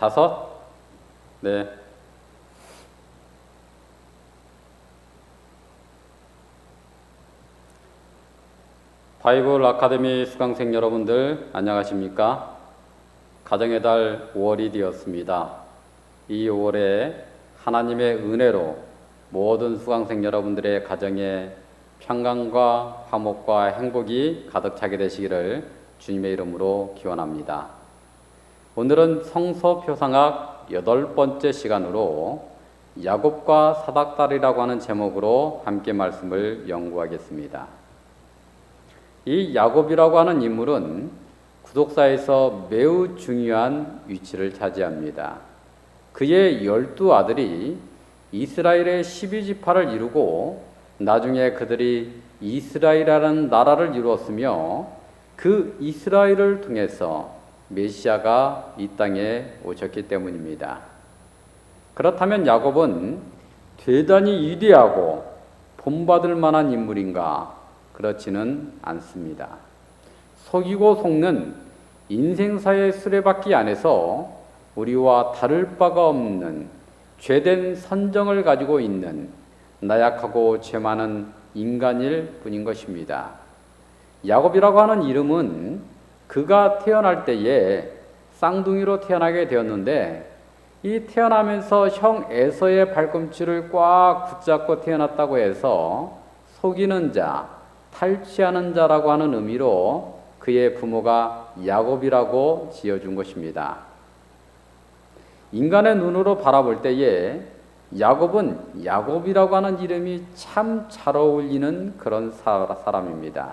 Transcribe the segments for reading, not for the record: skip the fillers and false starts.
5? 네. 바이블 아카데미 수강생 여러분들 안녕하십니까? 가정의 달 5월이 되었습니다. 이 5월에 하나님의 은혜로 모든 수강생 여러분들의 가정에 평강과 화목과 행복이 가득 차게 되시기를 주님의 이름으로 기원합니다. 오늘은 성서표상학 8번째 시간으로 야곱과 사닥다리라고 하는 제목으로 함께 말씀을 연구하겠습니다. 이 야곱이라고 하는 인물은 구속사에서 매우 중요한 위치를 차지합니다. 그의 12아들이 이스라엘의 12지파를 이루고 나중에 그들이 이스라엘이라는 나라를 이루었으며 그 이스라엘을 통해서 메시아가 이 땅에 오셨기 때문입니다. 그렇다면 야곱은 대단히 위대하고 본받을 만한 인물인가? 그렇지는 않습니다. 속이고 속는 인생사의 수레바퀴 안에서 우리와 다를 바가 없는 죄된 선정을 가지고 있는 나약하고 죄 많은 인간일 뿐인 것입니다. 야곱이라고 하는 이름은 그가 태어날 때에 쌍둥이로 태어나게 되었는데 이 태어나면서 형 에서의 발꿈치를 꽉 붙잡고 태어났다고 해서 속이는 자, 탈취하는 자라고 하는 의미로 그의 부모가 야곱이라고 지어준 것입니다. 인간의 눈으로 바라볼 때에 야곱은 야곱이라고 하는 이름이 참 잘 어울리는 그런 사람입니다.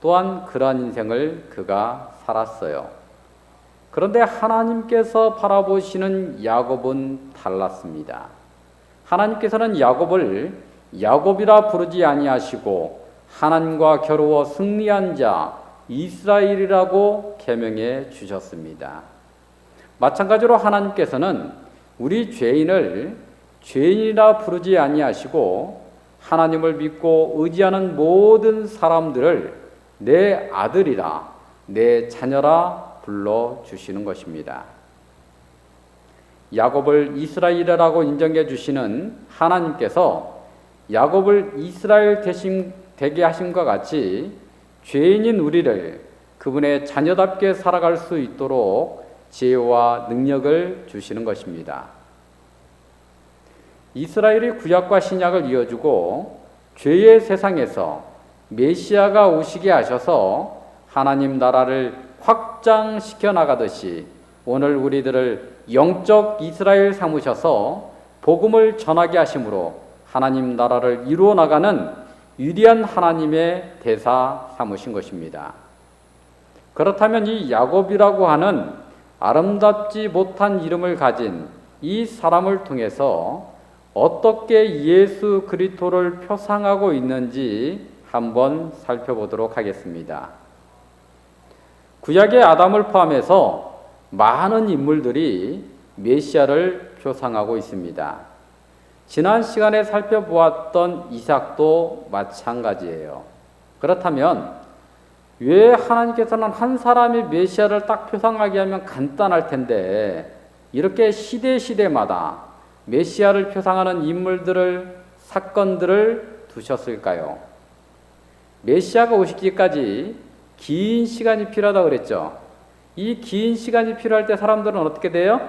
또한 그러한 인생을 그가 살았어요. 그런데 하나님께서 바라보시는 야곱은 달랐습니다. 하나님께서는 야곱을 야곱이라 부르지 아니하시고 하나님과 겨루어 승리한 자 이스라엘이라고 계명해 주셨습니다. 마찬가지로 하나님께서는 우리 죄인을 죄인이라 부르지 아니하시고 하나님을 믿고 의지하는 모든 사람들을 내 아들이라 내 자녀라 불러주시는 것입니다. 야곱을 이스라엘이라고 인정해 주시는 하나님께서 야곱을 이스라엘 되게 하심과 같이 죄인인 우리를 그분의 자녀답게 살아갈 수 있도록 지혜와 능력을 주시는 것입니다. 이스라엘이 구약과 신약을 이어주고 죄의 세상에서 메시아가 오시게 하셔서 하나님 나라를 확장시켜 나가듯이 오늘 우리들을 영적 이스라엘 삼으셔서 복음을 전하게 하심으로 하나님 나라를 이루어 나가는 위대한 하나님의 대사 삼으신 것입니다. 그렇다면 이 야곱이라고 하는 아름답지 못한 이름을 가진 이 사람을 통해서 어떻게 예수 그리스도를 표상하고 있는지 한번 살펴보도록 하겠습니다. 구약의 아담을 포함해서 많은 인물들이 메시아를 표상하고 있습니다. 지난 시간에 살펴보았던 이삭도 마찬가지예요. 그렇다면 왜 하나님께서는 한 사람이 메시아를 딱 표상하게 하면 간단할 텐데 이렇게 시대마다 메시아를 표상하는 인물들을 사건들을 두셨을까요? 메시아가 오시기까지 긴 시간이 필요하다고 그랬죠. 이 긴 시간이 필요할 때 사람들은 어떻게 돼요?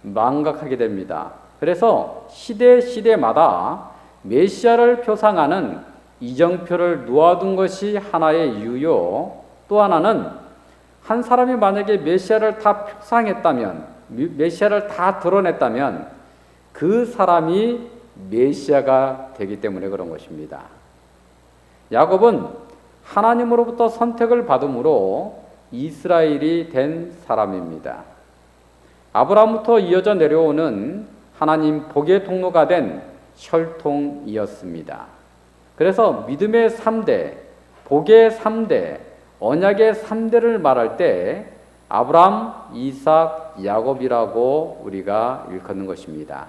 망각하게 됩니다. 그래서 시대마다 메시아를 표상하는 이정표를 놓아둔 것이 하나의 이유요. 또 하나는 한 사람이 만약에 메시아를 다 표상했다면, 메시아를 다 드러냈다면 그 사람이 메시아가 되기 때문에 그런 것입니다. 야곱은 하나님으로부터 선택을 받음으로 이스라엘이 된 사람입니다. 아브라함부터 이어져 내려오는 하나님 복의 통로가 된 혈통이었습니다. 그래서 믿음의 3대, 복의 3대, 언약의 3대를 말할 때 아브라함, 이삭, 야곱이라고 우리가 일컫는 것입니다.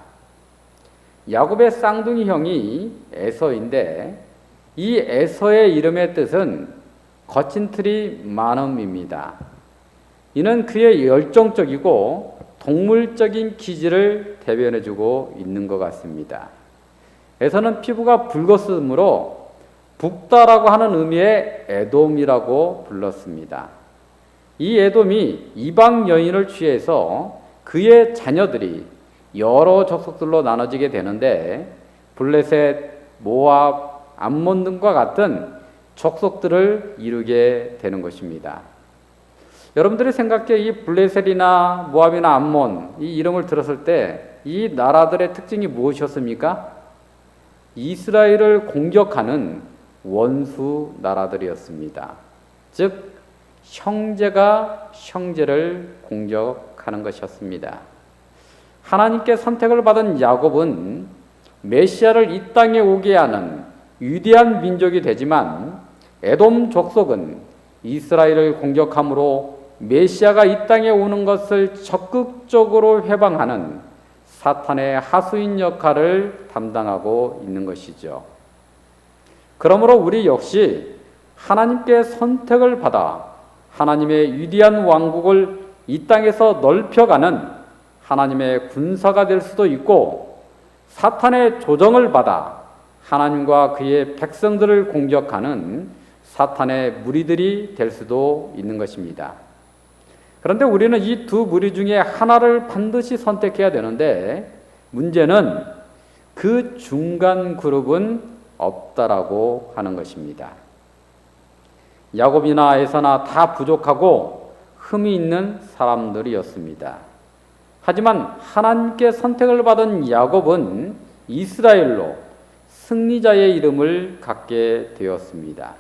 야곱의 쌍둥이 형이 에서인데 이 에서의 이름의 뜻은 거친 틀이 많음입니다. 이는 그의 열정적이고 동물적인 기질을 대변해주고 있는 것 같습니다. 에서는 피부가 붉었으므로 붓다라고 하는 의미의 에돔이라고 불렀습니다. 이 에돔이 이방 여인을 취해서 그의 자녀들이 여러 족속들로 나눠지게 되는데 블레셋, 모압, 암몬 등과 같은 족속들을 이루게 되는 것입니다. 여러분들이 생각해 이 블레셋이나 모압이나 암몬 이 이름을 들었을 때 이 나라들의 특징이 무엇이었습니까? 이스라엘을 공격하는 원수 나라들이었습니다. 즉 형제가 형제를 공격하는 것이었습니다. 하나님께 선택을 받은 야곱은 메시아를 이 땅에 오게 하는 위대한 민족이 되지만 에돔 족속은 이스라엘을 공격함으로 메시아가 이 땅에 오는 것을 적극적으로 회방하는 사탄의 하수인 역할을 담당하고 있는 것이죠. 그러므로 우리 역시 하나님께 선택을 받아 하나님의 위대한 왕국을 이 땅에서 넓혀가는 하나님의 군사가 될 수도 있고, 사탄의 조정을 받아 하나님과 그의 백성들을 공격하는 사탄의 무리들이 될 수도 있는 것입니다. 그런데 우리는 이 두 무리 중에 하나를 반드시 선택해야 되는데, 문제는 그 중간 그룹은 없다라고 하는 것입니다. 야곱이나 에사나 다 부족하고 흠이 있는 사람들이었습니다. 하지만 하나님께 선택을 받은 야곱은 이스라엘로 승리자의 이름을 갖게 되었습니다.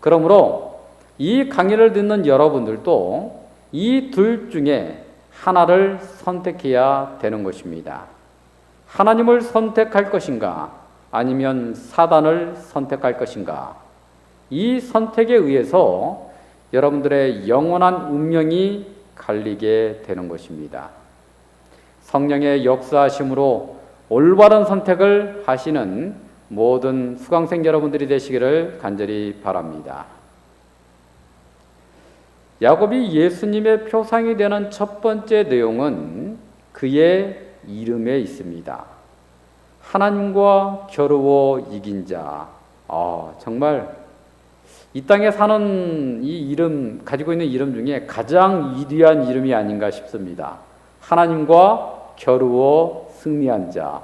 그러므로 이 강의를 듣는 여러분들도 이 둘 중에 하나를 선택해야 되는 것입니다. 하나님을 선택할 것인가, 아니면 사단을 선택할 것인가? 이 선택에 의해서 여러분들의 영원한 운명이 갈리게 되는 것입니다. 성령의 역사하심으로 올바른 선택을 하시는 모든 수강생 여러분들이 되시기를 간절히 바랍니다. 야곱이 예수님의 표상이 되는 첫 번째 내용은 그의 이름에 있습니다. 하나님과 겨루어 이긴 자. 정말 이 땅에 사는 이 이름, 가지고 있는 이름 중에 가장 위대한 이름이 아닌가 싶습니다. 하나님과 겨루어 승리한 자.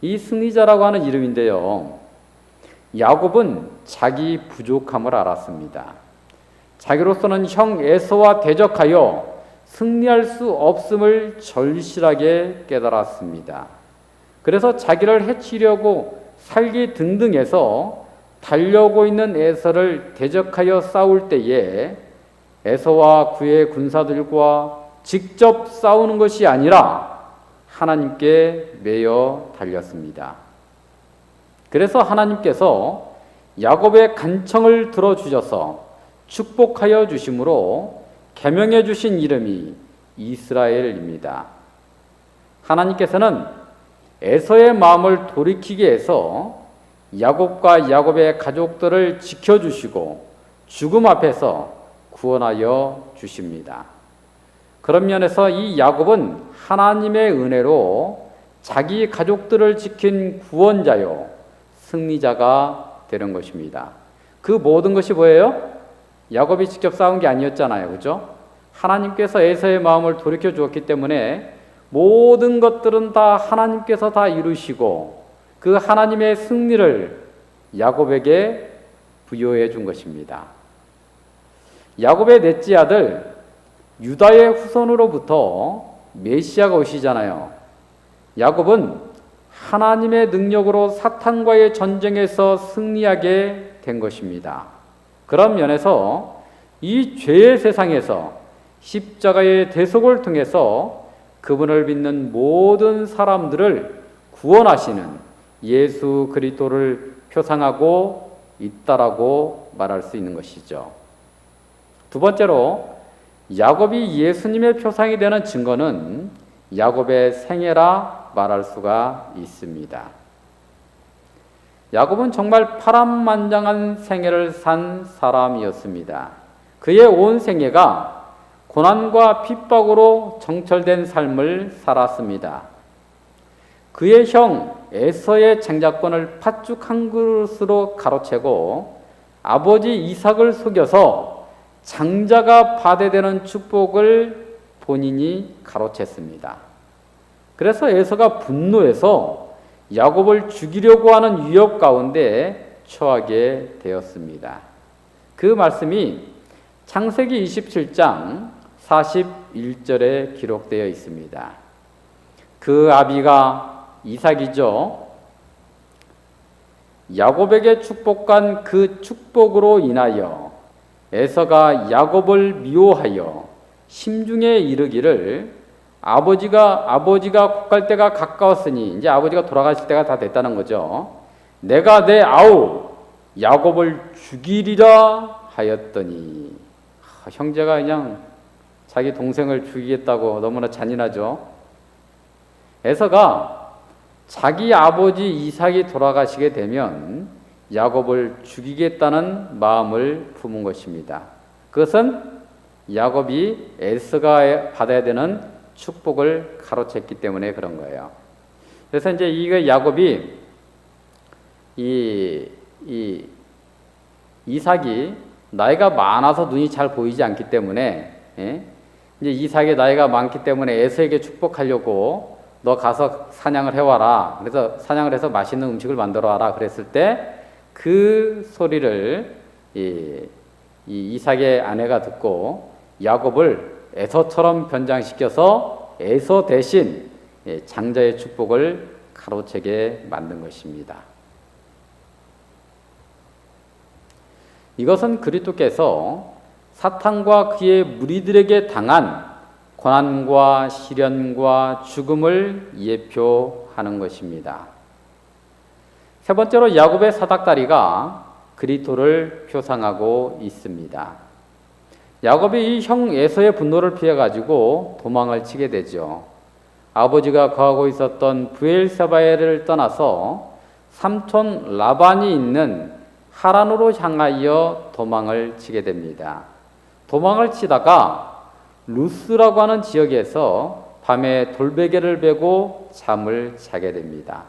이 승리자라고 하는 이름인데요, 야곱은 자기 부족함을 알았습니다. 자기로서는 형 에서와 대적하여 승리할 수 없음을 절실하게 깨달았습니다. 그래서 자기를 해치려고 살기 등등해서 달려오고 있는 에서를 대적하여 싸울 때에 에서와 그의 군사들과 직접 싸우는 것이 아니라 하나님께 매여 달렸습니다. 그래서 하나님께서 야곱의 간청을 들어주셔서 축복하여 주심으로 계명해 주신 이름이 이스라엘입니다. 하나님께서는 에서의 마음을 돌이키게 해서 야곱과 야곱의 가족들을 지켜주시고 죽음 앞에서 구원하여 주십니다. 그런 면에서 이 야곱은 하나님의 은혜로 자기 가족들을 지킨 구원자요 승리자가 되는 것입니다. 그 모든 것이 뭐예요? 야곱이 직접 싸운 게 아니었잖아요. 그죠? 하나님께서 에서의 마음을 돌이켜 주었기 때문에 모든 것들은 다 하나님께서 다 이루시고 그 하나님의 승리를 야곱에게 부여해 준 것입니다. 야곱의 넷째 아들 유다의 후손으로부터 메시아가 오시잖아요. 야곱은 하나님의 능력으로 사탄과의 전쟁에서 승리하게 된 것입니다. 그런 면에서 이 죄의 세상에서 십자가의 대속을 통해서 그분을 믿는 모든 사람들을 구원하시는 예수 그리스도를 표상하고 있다라고 말할 수 있는 것이죠. 두 번째로 야곱이 예수님의 표상이 되는 증거는 야곱의 생애라 말할 수가 있습니다. 야곱은 정말 파란만장한 생애를 산 사람이었습니다. 그의 온 생애가 고난과 핍박으로 정철된 삶을 살았습니다. 그의 형 에서의 장자권을 팥죽 한 그릇으로 가로채고 아버지 이삭을 속여서 장자가 받아야 축복을 본인이 가로챘습니다. 그래서 에서가 분노해서 야곱을 죽이려고 하는 위협 가운데 처하게 되었습니다. 그 말씀이 창세기 27장 41절에 기록되어 있습니다. 그 아비가 이삭이죠. 야곱에게 축복한 그 축복으로 인하여 에서가 야곱을 미워하여 심중에 이르기를 아버지가 곡갈 때가 가까웠으니 이제 아버지가 돌아가실 때가 다 됐다는 거죠. 내가 내 아우 야곱을 죽이리라 하였더니 형제가 그냥 자기 동생을 죽이겠다고 너무나 잔인하죠. 에서가 자기 아버지 이삭이 돌아가시게 되면 야곱을 죽이겠다는 마음을 품은 것입니다. 그것은 야곱이 에서가 받아야 되는 축복을 가로챘기 때문에 그런 거예요. 그래서 이제 이 야곱이 이삭이 나이가 많아서 눈이 잘 보이지 않기 때문에 이제 이삭의 나이가 많기 때문에 에서에게 축복하려고 너 가서 사냥을 해와라. 그래서 사냥을 해서 맛있는 음식을 만들어 와라. 그랬을 때 그 소리를 이삭의 아내가 듣고 야곱을 에서처럼 변장시켜서 에서 대신 장자의 축복을 가로채게 만든 것입니다. 이것은 그리스도께서 사탄과 그의 무리들에게 당한 고난과 시련과 죽음을 예표하는 것입니다. 세 번째로 야곱의 사닥다리가 그리스도를 표상하고 있습니다. 야곱이 이 형 에서의 분노를 피해가지고 도망을 치게 되죠. 아버지가 거하고 있었던 브엘세바를 떠나서 삼촌 라반이 있는 하란으로 향하여 도망을 치게 됩니다. 도망을 치다가 루스라고 하는 지역에서 밤에 돌베개를 베고 잠을 자게 됩니다.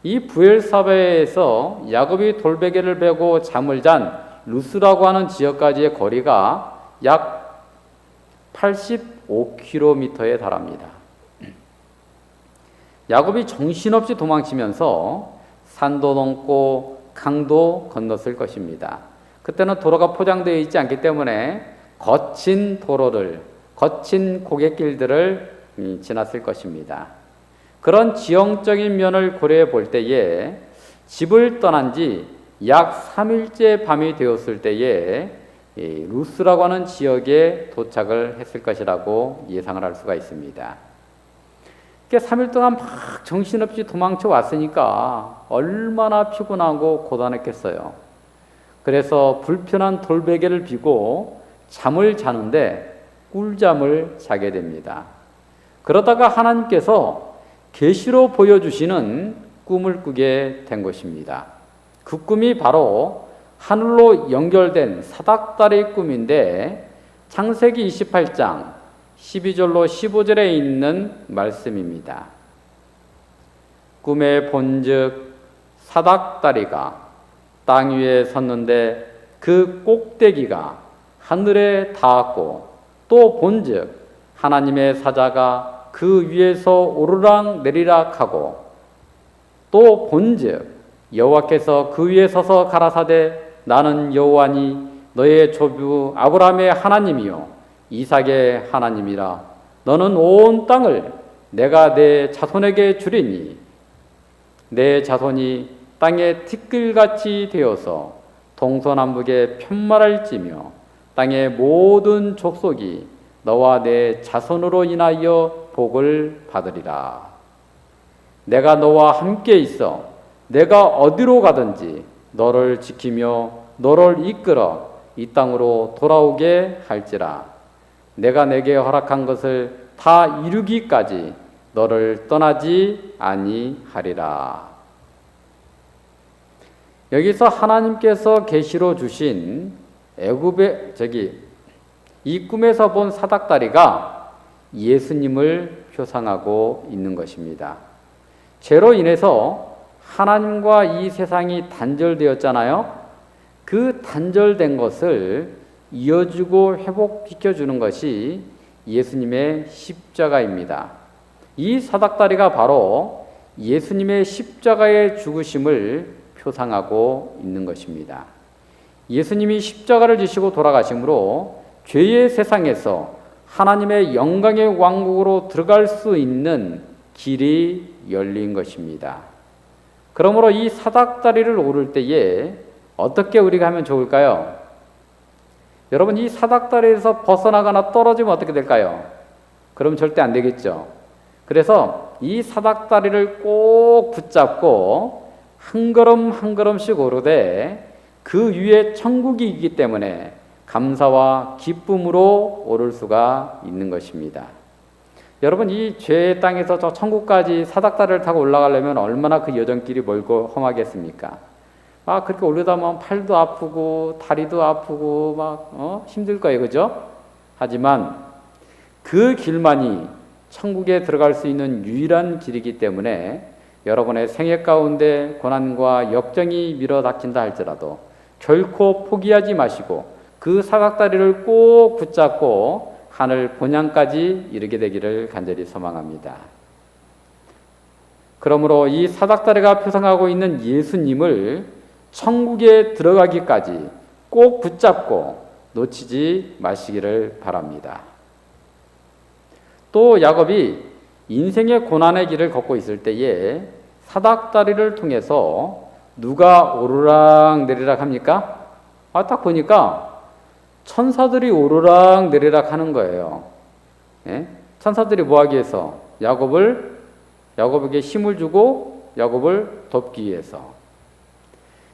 이 브엘사바에서 야곱이 돌베개를 베고 잠을 잔 루스라고 하는 지역까지의 거리가 약 85km에 달합니다. 야곱이 정신없이 도망치면서 산도 넘고 강도 건넜을 것입니다. 그때는 도로가 포장되어 있지 않기 때문에 거친 도로를, 거친 고갯길들을 지났을 것입니다. 그런 지형적인 면을 고려해 볼 때에 집을 떠난 지 약 3일째 밤이 되었을 때에 루스라고 하는 지역에 도착을 했을 것이라고 예상을 할 수가 있습니다. 3일 동안 막 정신없이 도망쳐 왔으니까 얼마나 피곤하고 고단했겠어요. 그래서 불편한 돌베개를 비고 잠을 자는데 꿀잠을 자게 됩니다. 그러다가 하나님께서 계시로 보여주시는 꿈을 꾸게 된 것입니다. 그 꿈이 바로 하늘로 연결된 사닥다리 꿈인데 창세기 28장 12절로 15절에 있는 말씀입니다. 꿈에 본즉 사닥다리가 땅 위에 섰는데 그 꼭대기가 하늘에 닿았고 또 본즉 하나님의 사자가 그 위에서 오르락 내리락 하고 또 본즉 여호와께서 그 위에 서서 가라사대 나는 여호와니 너의 조부 아브라함의 하나님이요 이삭의 하나님이라. 너는 온 땅을 내가 내 자손에게 주리니 내 자손이 땅의 티끌같이 되어서 동서남북에 편말할지며 땅의 모든 족속이 너와 내 자손으로 인하여 복을 받으리라. 내가 너와 함께 있어 내가 어디로 가든지 너를 지키며 너를 이끌어 이 땅으로 돌아오게 할지라. 내가 내게 허락한 것을 다 이루기까지 너를 떠나지 아니하리라. 여기서 하나님께서 계시로 주신 이 꿈에서 본 사닥다리가 예수님을 표상하고 있는 것입니다. 죄로 인해서 하나님과 이 세상이 단절되었잖아요. 그 단절된 것을 이어주고 회복시켜주는 것이 예수님의 십자가입니다. 이 사닥다리가 바로 예수님의 십자가의 죽으심을 표상하고 있는 것입니다. 예수님이 십자가를 지시고 돌아가심으로 죄의 세상에서 하나님의 영광의 왕국으로 들어갈 수 있는 길이 열린 것입니다. 그러므로 이 사닥다리를 오를 때에 어떻게 우리가 하면 좋을까요? 여러분, 이 사닥다리에서 벗어나거나 떨어지면 어떻게 될까요? 그럼 절대 안 되겠죠. 그래서 이 사닥다리를 꼭 붙잡고 한 걸음 한 걸음씩 오르되 그 위에 천국이 있기 때문에 감사와 기쁨으로 오를 수가 있는 것입니다. 여러분, 이 죄의 땅에서 저 천국까지 사닥다리를 타고 올라가려면 얼마나 그 여정길이 멀고 험하겠습니까? 그렇게 오르다 보면 팔도 아프고 다리도 아프고 힘들 거예요, 그죠? 하지만 그 길만이 천국에 들어갈 수 있는 유일한 길이기 때문에 여러분의 생애 가운데 고난과 역정이 밀어닥친다 할지라도 결코 포기하지 마시고 그 사닥다리를 꼭 붙잡고 하늘 본향까지 이르게 되기를 간절히 소망합니다. 그러므로 이 사닥다리가 표상하고 있는 예수님을 천국에 들어가기까지 꼭 붙잡고 놓치지 마시기를 바랍니다. 또 야곱이 인생의 고난의 길을 걷고 있을 때에 사닥다리를 통해서 누가 오르락 내리락 합니까? 딱 보니까 천사들이 오르락 내리락 하는 거예요. 예? 천사들이 뭐 하기 위해서? 야곱에게 힘을 주고 야곱을 돕기 위해서.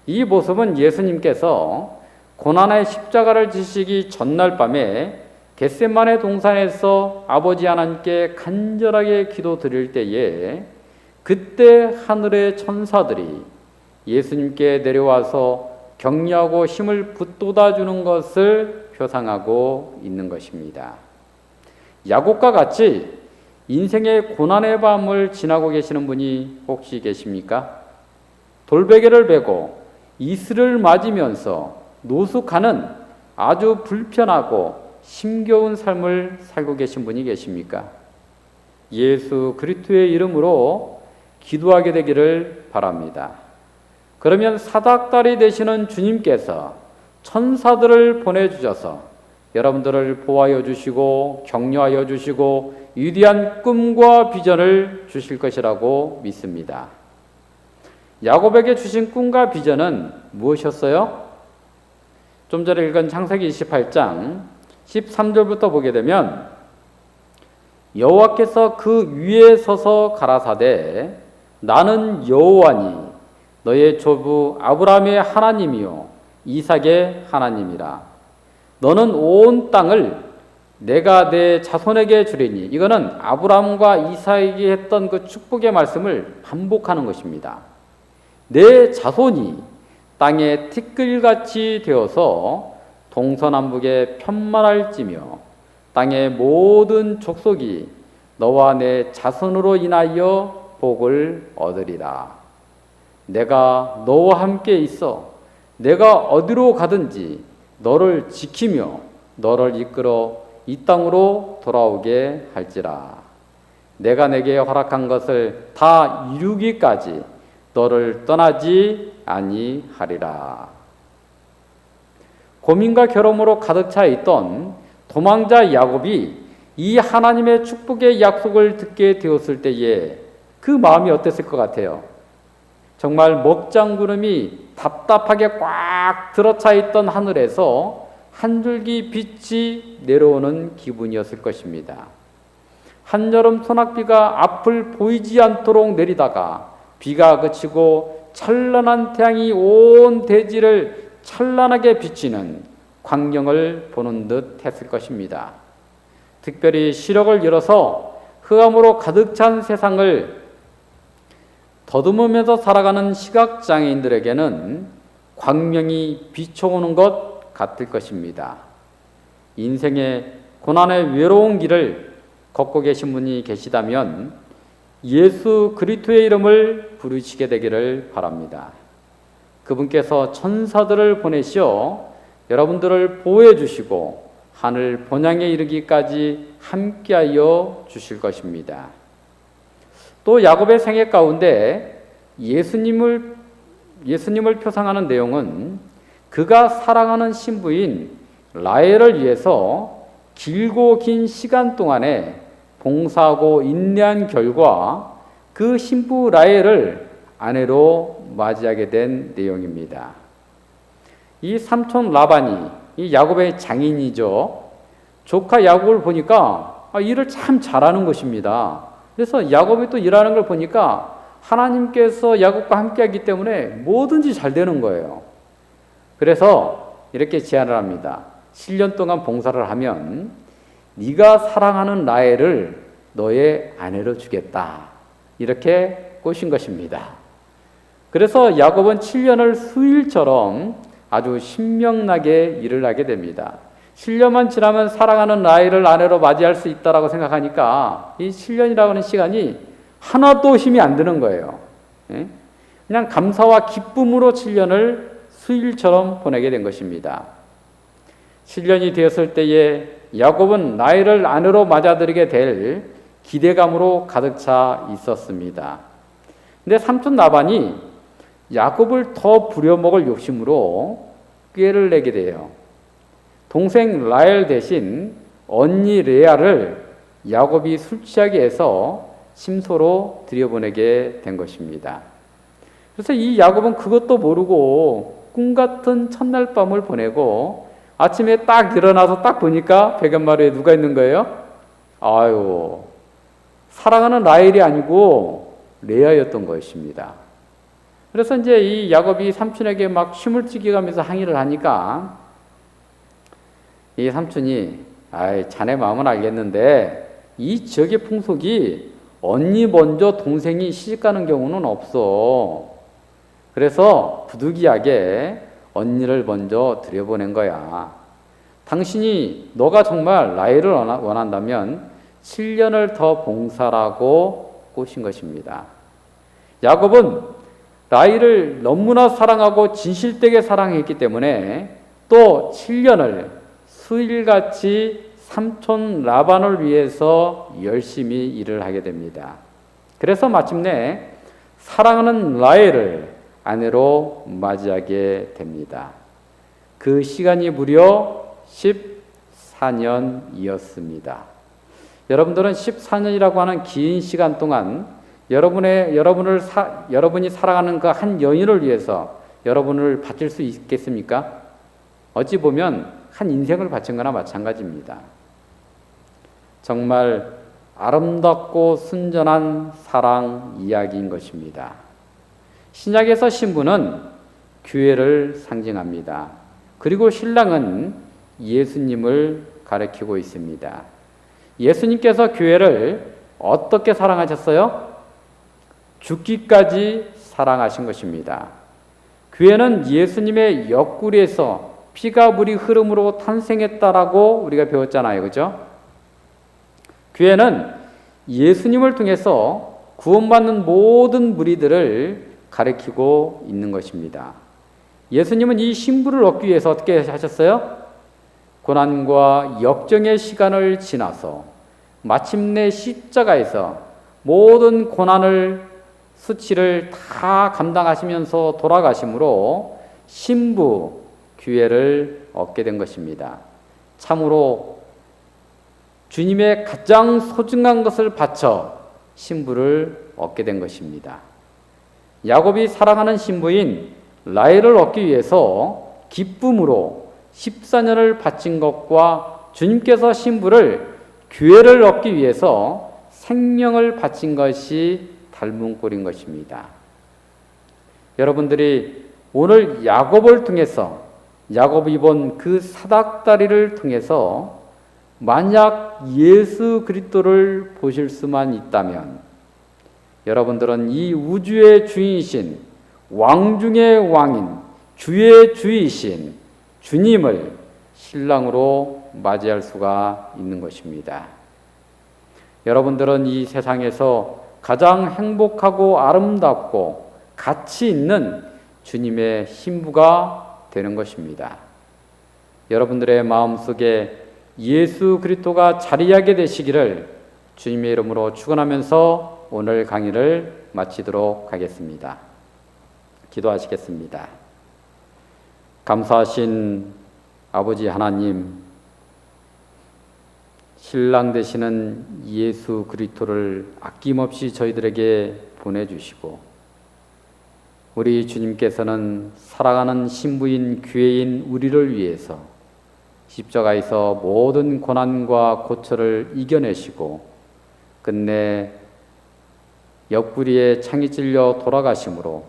이 모습은 예수님께서 고난의 십자가를 지시기 전날 밤에 겟세마네 동산에서 아버지 하나님께 간절하게 기도드릴 때에 그때 하늘의 천사들이 예수님께 내려와서 격려하고 힘을 북돋아주는 것을 표상하고 있는 것입니다. 야곱과 같이 인생의 고난의 밤을 지나고 계시는 분이 혹시 계십니까? 돌베개를 베고 이슬을 맞으면서 노숙하는 아주 불편하고 힘겨운 삶을 살고 계신 분이 계십니까? 예수 그리스도의 이름으로 기도하게 되기를 바랍니다. 그러면 사닥다리 되시는 주님께서 천사들을 보내주셔서 여러분들을 보호하여 주시고 격려하여 주시고 위대한 꿈과 비전을 주실 것이라고 믿습니다. 야곱에게 주신 꿈과 비전은 무엇이었어요? 좀 전에 읽은 창세기 28장 13절부터 보게 되면 여호와께서 그 위에 서서 가라사대 나는 여호와니 너의 조부 아브라함의 하나님이요 이삭의 하나님이라. 너는 온 땅을 내가 내 자손에게 주리니. 이거는 아브라함과 이삭에게 했던 그 축복의 말씀을 반복하는 것입니다. 내 자손이 땅에 티끌같이 되어서 동서남북에 편만할지며 땅의 모든 족속이 너와 내 자손으로 인하여 복을 얻으리라. 내가 너와 함께 있어 내가 어디로 가든지 너를 지키며 너를 이끌어 이 땅으로 돌아오게 할지라. 내가 내게 허락한 것을 다 이루기까지 너를 떠나지 아니하리라. 고민과 괴로움으로 가득 차 있던 도망자 야곱이 이 하나님의 축복의 약속을 듣게 되었을 때에 그 마음이 어땠을 것 같아요? 정말 먹장구름이 답답하게 꽉 들어차 있던 하늘에서 한 줄기 빛이 내려오는 기분이었을 것입니다. 한여름 소낙비가 앞을 보이지 않도록 내리다가 비가 그치고 찬란한 태양이 온 대지를 찬란하게 비치는 광경을 보는 듯 했을 것입니다. 특별히 시력을 잃어서 흑암으로 가득 찬 세상을 더듬으면서 살아가는 시각장애인들에게는 광명이 비춰오는 것 같을 것입니다. 인생의 고난의 외로운 길을 걷고 계신 분이 계시다면 예수 그리스도의 이름을 부르시게 되기를 바랍니다. 그분께서 천사들을 보내시어 여러분들을 보호해 주시고 하늘 본향에 이르기까지 함께하여 주실 것입니다. 또 야곱의 생애 가운데 예수님을 표상하는 내용은 그가 사랑하는 신부인 라헬을 위해서 길고 긴 시간 동안에 봉사하고 인내한 결과 그 신부 라헬을 아내로 맞이하게 된 내용입니다. 이 삼촌 라반이 이 야곱의 장인이죠. 조카 야곱을 보니까 일을 참 잘하는 것입니다. 그래서 야곱이 또 일하는 걸 보니까 하나님께서 야곱과 함께하기 때문에 뭐든지 잘 되는 거예요. 그래서 이렇게 제안을 합니다. 7년 동안 봉사를 하면 네가 사랑하는 라헬을 너의 아내로 주겠다. 이렇게 꼬신 것입니다. 그래서 야곱은 7년을 수일처럼 아주 신명나게 일을 하게 됩니다. 7년만 지나면 사랑하는 라헬을 아내로 맞이할 수 있다라고 생각하니까 이 7년이라고 하는 시간이 하나도 힘이 안 드는 거예요. 그냥 감사와 기쁨으로 7년을 수일처럼 보내게 된 것입니다. 7년이 되었을 때에 야곱은 라헬을 아내로 맞아들이게 될 기대감으로 가득 차 있었습니다. 근데 삼촌 라반이 야곱을 더 부려먹을 욕심으로 꾀를 내게 돼요. 동생 라헬 대신 언니 레아를 야곱이 술 취하게 해서 심소로 들여보내게 된 것입니다. 그래서 이 야곱은 그것도 모르고 꿈같은 첫날 밤을 보내고 아침에 딱 일어나서 딱 보니까 배경마루에 누가 있는 거예요? 아유, 사랑하는 라헬이 아니고 레아였던 것입니다. 그래서 이제 이 야곱이 삼촌에게 막 춤을 찌겨가면서 항의를 하니까 이 삼촌이 자네 마음은 알겠는데 이 지역의 풍속이 언니 먼저 동생이 시집가는 경우는 없어. 그래서 부득이하게 언니를 먼저 들여보낸 거야. 당신이 너가 정말 라헬을 원한다면 7년을 더 봉사라고 꼬신 것입니다. 야곱은 라헬을 너무나 사랑하고 진실되게 사랑했기 때문에 또 7년을 수일같이 삼촌 라반을 위해서 열심히 일을 하게 됩니다. 그래서 마침내 사랑하는 라헬을 아내로 맞이하게 됩니다. 그 시간이 무려 14년이었습니다. 여러분들은 14년이라고 하는 긴 시간 동안 여러분이 사랑하는 그 한 연인을 위해서 여러분을 바칠 수 있겠습니까? 어찌 보면 한 인생을 바친 거나 마찬가지입니다. 정말 아름답고 순전한 사랑 이야기인 것입니다. 신약에서 신부는 교회를 상징합니다. 그리고 신랑은 예수님을 가리키고 있습니다. 예수님께서 교회를 어떻게 사랑하셨어요? 죽기까지 사랑하신 것입니다. 교회는 예수님의 옆구리에서 피가 물이 흐름으로 탄생했다라고 우리가 배웠잖아요. 그죠? 교회는 예수님을 통해서 구원받는 모든 무리들을 가리키고 있는 것입니다. 예수님은 이 신부를 얻기 위해서 어떻게 하셨어요? 고난과 역정의 시간을 지나서 마침내 십자가에서 모든 고난을 수치를 다 감당하시면서 돌아가심으로 신부 교회를 얻게 된 것입니다. 참으로 주님의 가장 소중한 것을 바쳐 신부를 얻게 된 것입니다. 야곱이 사랑하는 신부인 라헬을 얻기 위해서 기쁨으로 14년을 바친 것과 주님께서 신부를 교회를 얻기 위해서 생명을 바친 것이 닮은 꼴인 것입니다. 여러분들이 오늘 야곱을 통해서 야곱이 본 그 사닥다리를 통해서 만약 예수 그리스도를 보실 수만 있다면 여러분들은 이 우주의 주인이신 왕 중의 왕인 주의 주이신 주님을 신랑으로 맞이할 수가 있는 것입니다. 여러분들은 이 세상에서 가장 행복하고 아름답고 가치 있는 주님의 신부가 되는 것입니다. 여러분들의 마음속에 예수 그리스도가 자리하게 되시기를 주님의 이름으로 축원하면서 오늘 강의를 마치도록 하겠습니다. 기도하시겠습니다. 감사하신 아버지 하나님, 신랑 되시는 예수 그리스도를 아낌없이 저희들에게 보내주시고, 우리 주님께서는 살아가는 신부인 교회인 우리를 위해서 십자가에서 모든 고난과 고초를 이겨내시고 끝내 옆구리에 창이 찔려 돌아가심으로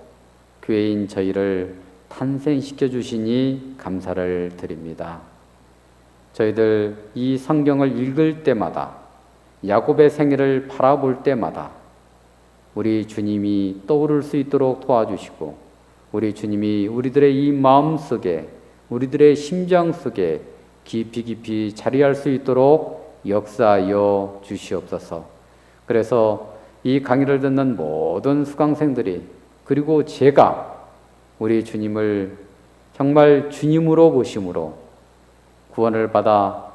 교회인 저희를 탄생시켜 주시니 감사를 드립니다. 저희들 이 성경을 읽을 때마다, 야곱의 생애를 바라볼 때마다 우리 주님이 떠오를 수 있도록 도와주시고, 우리 주님이 우리들의 이 마음속에, 우리들의 심장 속에 깊이 자리할 수 있도록 역사하여 주시옵소서. 그래서 이 강의를 듣는 모든 수강생들이, 그리고 제가 우리 주님을 정말 주님으로 보심으로 구원을 받아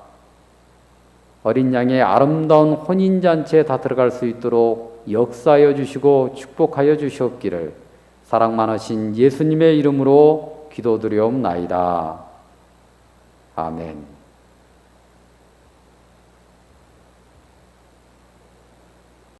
어린 양의 아름다운 혼인잔치에 다 들어갈 수 있도록 역사하여 주시고 축복하여 주시옵기를 사랑 많으신 예수님의 이름으로 기도드리옵나이다. 아멘.